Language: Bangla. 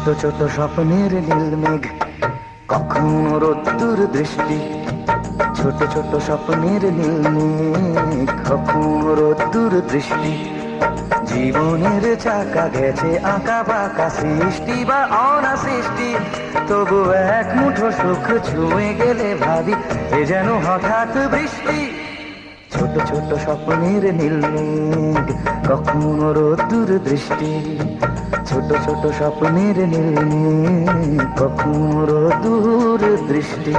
ছোট ছোট স্বপ্নের নীল মেঘ, কখনো রোদ্দুর দৃষ্টি। ছোট ছোট স্বপ্নের নীল মেঘ, কখনো রোদ্দুর দৃষ্টি। জীবনের চাকা গেছে আঁকা বাঁকা, সৃষ্টি বা অনাসৃষ্টি। তবু এক মুঠো সুখ ছুঁয়ে গেলে ভাবি এ যেন হঠাৎ বৃষ্টি। ছোট ছোট স্বপ্নের নীল মেঘ, কখনো রোদ্দুর দৃষ্টি। ছোট ছোট স্বপ্নের নীল মেঘ, কখনো রোদ্দুর দৃষ্টি।